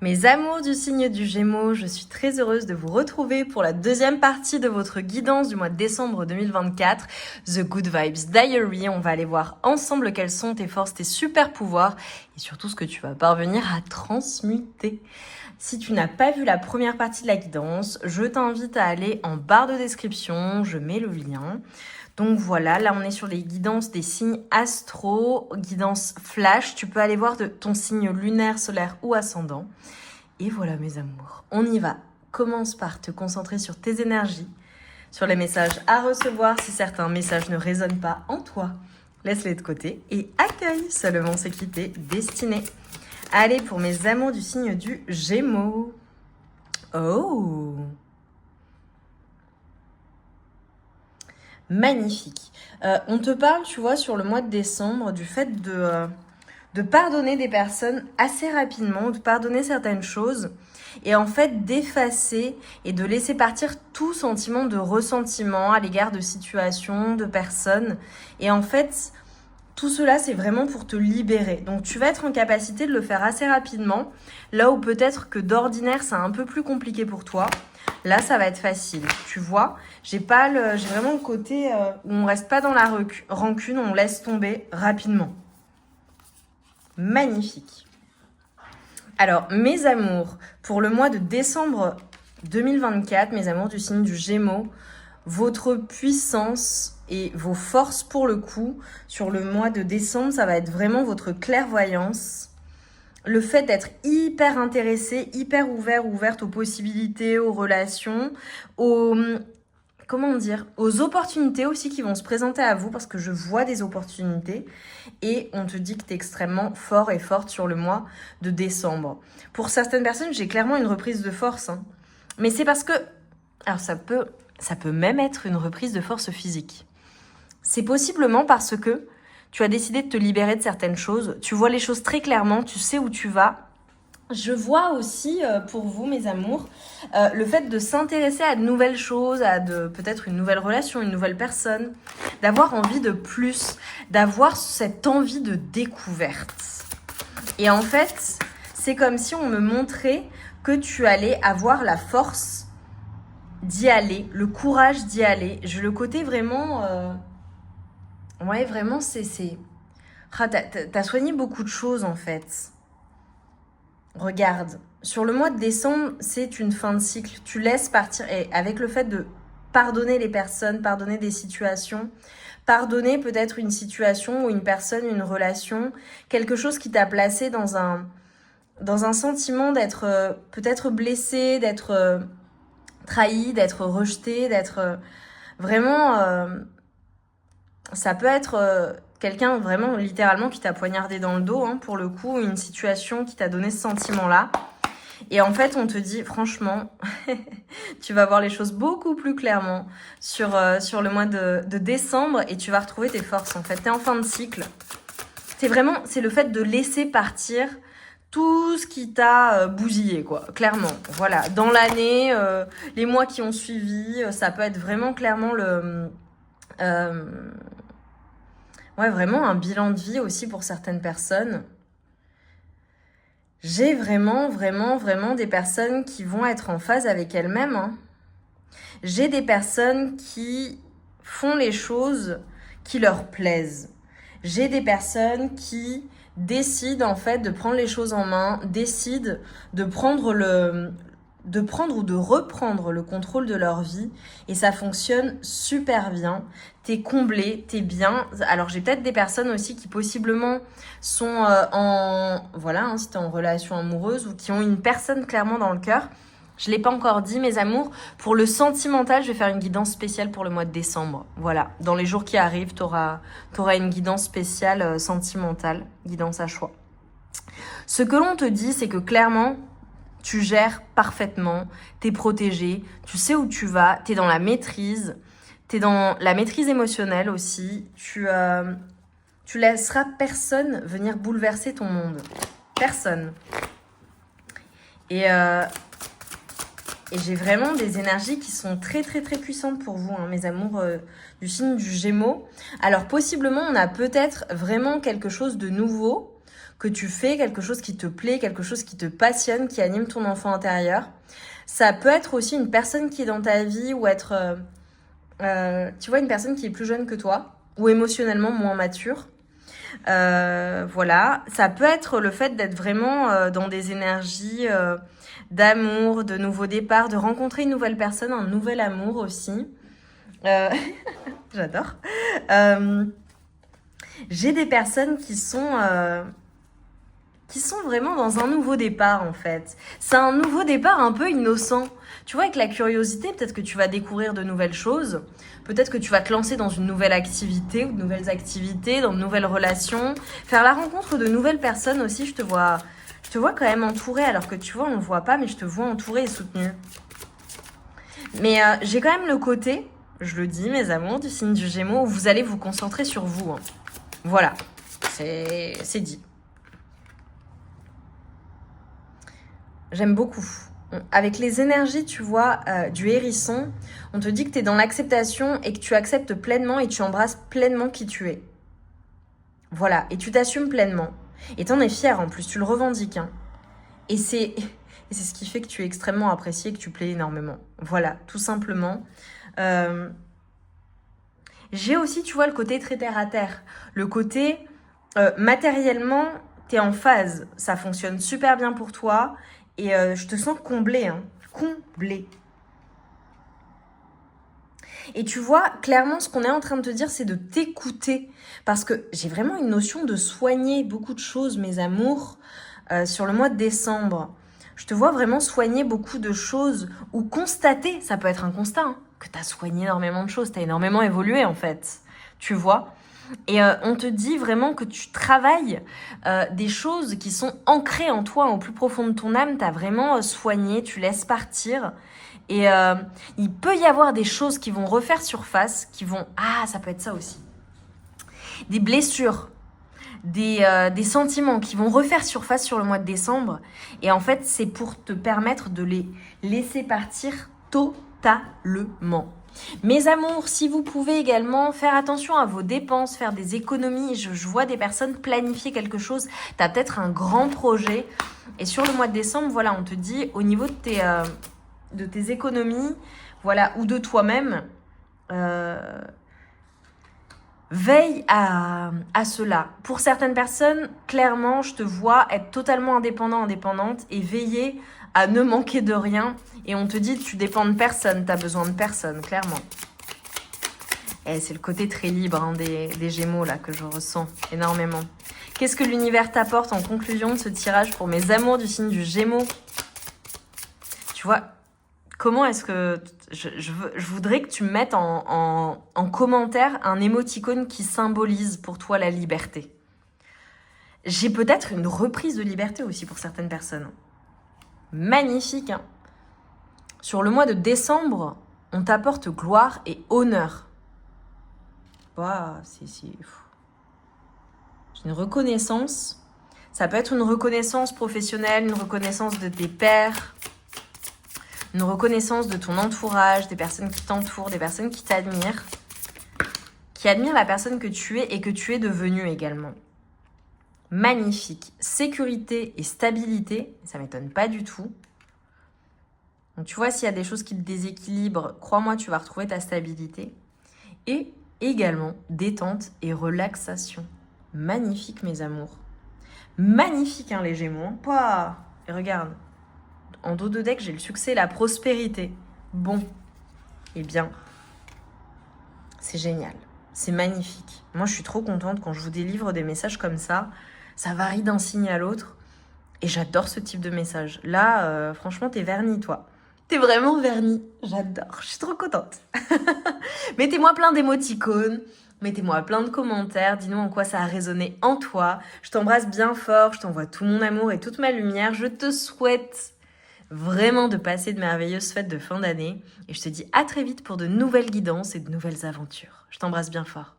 Mes amours du signe du Gémeaux, je suis très heureuse de vous retrouver pour la deuxième partie de votre guidance du mois de décembre 2024, The Good Vibes Diary. On va aller voir ensemble quelles sont tes forces, tes super pouvoirs et surtout ce que tu vas parvenir à transmuter. Si tu n'as pas vu la première partie de la guidance, je t'invite à aller en barre de description, je mets le lien. Donc voilà, là on est sur les guidances des signes astro, guidance flash. Tu peux aller voir ton signe lunaire, solaire ou ascendant. Et voilà mes amours, on y va. Commence par te concentrer sur tes énergies, sur les messages à recevoir. Si certains messages ne résonnent pas en toi, laisse-les de côté et accueille seulement ce qui t'est destiné. Allez, pour mes amours du signe du Gémeaux. Oh! Magnifique. On te parle, tu vois, sur le mois de décembre, du fait de pardonner des personnes assez rapidement, de pardonner certaines choses et en fait d'effacer et de laisser partir tout sentiment de ressentiment à l'égard de situations, de personnes. Et en fait, tout cela, c'est vraiment pour te libérer. Donc, tu vas être en capacité de le faire assez rapidement, là où peut-être que d'ordinaire, c'est un peu plus compliqué pour toi. Là, ça va être facile, tu vois. J'ai vraiment le côté où on reste pas dans la rancune, on laisse tomber rapidement. Magnifique. Alors, mes amours, pour le mois de décembre 2024, mes amours du signe du Gémeaux, votre puissance et vos forces pour le coup, sur le mois de décembre, ça va être vraiment votre clairvoyance. Le fait d'être hyper intéressé, hyper ouverte aux possibilités, aux relations, aux opportunités aussi qui vont se présenter à vous, parce que je vois des opportunités et on te dit que tu es extrêmement fort et forte sur le mois de décembre. Pour certaines personnes, j'ai clairement une reprise de force, hein. Mais c'est parce que, alors ça peut même être une reprise de force physique. C'est possiblement parce que tu as décidé de te libérer de certaines choses, tu vois les choses très clairement, tu sais où tu vas. Je vois aussi pour vous, mes amours, le fait de s'intéresser à de nouvelles choses, à peut-être une nouvelle relation, une nouvelle personne, d'avoir envie de plus, d'avoir cette envie de découverte. Et en fait, c'est comme si on me montrait que tu allais avoir la force d'y aller, le courage d'y aller. J'ai le côté vraiment... Ouais, vraiment, c'est... Ah, t'as soigné beaucoup de choses, en fait. Regarde, sur le mois de décembre, c'est une fin de cycle. Tu laisses partir, et avec le fait de pardonner les personnes, pardonner des situations, pardonner peut-être une situation ou une personne, une relation, quelque chose qui t'a placé dans un sentiment d'être peut-être blessé, d'être trahi, d'être rejeté, d'être vraiment... ça peut être quelqu'un vraiment littéralement qui t'a poignardé dans le dos, hein, pour le coup, une situation qui t'a donné ce sentiment-là. Et en fait, on te dit, franchement, tu vas voir les choses beaucoup plus clairement sur le mois de décembre et tu vas retrouver tes forces, en fait. T'es en fin de cycle. C'est le fait de laisser partir tout ce qui t'a bousillé, quoi, clairement. Voilà, dans l'année, les mois qui ont suivi, ça peut être vraiment clairement ouais, vraiment un bilan de vie aussi pour certaines personnes. J'ai vraiment des personnes qui vont être en phase avec elles-mêmes, hein. J'ai des personnes qui font les choses qui leur plaisent. J'ai des personnes qui décident en fait de prendre les choses en main, décident de prendre ou de reprendre le contrôle de leur vie et ça fonctionne super bien. T'es comblé, t'es bien. Alors j'ai peut-être des personnes aussi qui possiblement sont si t'es en relation amoureuse ou qui ont une personne clairement dans le cœur. Je l'ai pas encore dit, mes amours. Pour le sentimental, je vais faire une guidance spéciale pour le mois de décembre. Voilà, dans les jours qui arrivent, t'auras une guidance spéciale sentimentale, guidance à choix. Ce que l'on te dit, c'est que clairement, tu gères parfaitement, t'es protégé, tu sais où tu vas, t'es dans la maîtrise, t'es dans la maîtrise émotionnelle aussi. Tu laisseras personne venir bouleverser ton monde. Personne. Et j'ai vraiment des énergies qui sont très puissantes pour vous, hein, mes amours du signe du Gémeaux. Alors possiblement, on a peut-être vraiment quelque chose de nouveau que tu fais, quelque chose qui te plaît, quelque chose qui te passionne, qui anime ton enfant intérieur. Ça peut être aussi une personne qui est dans ta vie ou être, tu vois, une personne qui est plus jeune que toi ou émotionnellement moins mature. Voilà, ça peut être le fait d'être vraiment dans des énergies d'amour, de nouveau départ, de rencontrer une nouvelle personne, un nouvel amour aussi. J'adore. J'ai des personnes qui sont vraiment dans un nouveau départ en fait. C'est un nouveau départ un peu innocent. Tu vois, avec la curiosité, peut-être que tu vas découvrir de nouvelles choses. Peut-être que tu vas te lancer dans une nouvelle activité ou de nouvelles activités, dans de nouvelles relations. Faire la rencontre de nouvelles personnes aussi, je te vois quand même entourée, alors que tu vois, on ne voit pas, mais je te vois entourée et soutenue. Mais j'ai quand même le côté, je le dis, mes amours, du signe du Gémeaux, où vous allez vous concentrer sur vous. Hein. Voilà, c'est dit. J'aime beaucoup. Avec les énergies, tu vois, du hérisson, on te dit que tu es dans l'acceptation et que tu acceptes pleinement et tu embrasses pleinement qui tu es. Voilà, et tu t'assumes pleinement. Et t'en es fier en plus, tu le revendiques. Hein. Et c'est ce qui fait que tu es extrêmement apprécié et que tu plais énormément. Voilà, tout simplement. J'ai aussi, tu vois, le côté très terre à terre. Le côté, matériellement, t'es en phase. Ça fonctionne super bien pour toi. Et je te sens comblée, hein. Comblée. Et tu vois, clairement, ce qu'on est en train de te dire, c'est de t'écouter. Parce que j'ai vraiment une notion de soigner beaucoup de choses, mes amours, sur le mois de décembre. Je te vois vraiment soigner beaucoup de choses ou constater, ça peut être un constat, hein, que tu as soigné énormément de choses, tu as énormément évolué en fait. Tu vois ? Et on te dit vraiment que tu travailles des choses qui sont ancrées en toi, au plus profond de ton âme. Tu as vraiment soigné, tu laisses partir. Et il peut y avoir des choses qui vont refaire surface, qui vont... Ah, ça peut être ça aussi. Des blessures, des sentiments qui vont refaire surface sur le mois de décembre. Et en fait, c'est pour te permettre de les laisser partir totalement. Mes amours, si vous pouvez également faire attention à vos dépenses, faire des économies. Je vois des personnes planifier quelque chose. Tu as peut-être un grand projet. Et sur le mois de décembre, voilà, on te dit au niveau de tes économies, voilà, ou de toi-même, veille à cela. Pour certaines personnes, clairement, je te vois être totalement indépendante et veiller à ne manquer de rien. Et on te dit, tu dépends de personne, tu as besoin de personne, clairement. Et c'est le côté très libre hein, des Gémeaux là que je ressens énormément. Qu'est-ce que l'univers t'apporte en conclusion de ce tirage pour mes amours du signe du Gémeaux? Tu vois, comment est-ce que... Je voudrais que tu mettes en commentaire un émoticône qui symbolise pour toi la liberté. J'ai peut-être une reprise de liberté aussi pour certaines personnes. Magnifique, hein. Sur le mois de décembre, on t'apporte gloire et honneur. Waouh, c'est une reconnaissance. Ça peut être une reconnaissance professionnelle, une reconnaissance de tes pairs, une reconnaissance de ton entourage, des personnes qui t'entourent, des personnes qui t'admirent, qui admirent la personne que tu es et que tu es devenue également. Magnifique. Sécurité et stabilité, ça ne m'étonne pas du tout. Donc tu vois, s'il y a des choses qui te déséquilibrent, crois-moi, tu vas retrouver ta stabilité. Et également, détente et relaxation. Magnifique, mes amours. Magnifique, hein, les Gémeaux. Pouah. Et regarde, en dos de deck, j'ai le succès et la prospérité. Bon, eh bien, c'est génial. C'est magnifique. Moi, je suis trop contente quand je vous délivre des messages comme ça. Ça varie d'un signe à l'autre. Et j'adore ce type de message. Là, franchement, t'es verni, toi. T'es vraiment verni. J'adore. Je suis trop contente. Mettez-moi plein d'émoticônes. Mettez-moi plein de commentaires. Dis-nous en quoi ça a résonné en toi. Je t'embrasse bien fort. Je t'envoie tout mon amour et toute ma lumière. Je te souhaite vraiment de passer de merveilleuses fêtes de fin d'année. Et je te dis à très vite pour de nouvelles guidances et de nouvelles aventures. Je t'embrasse bien fort.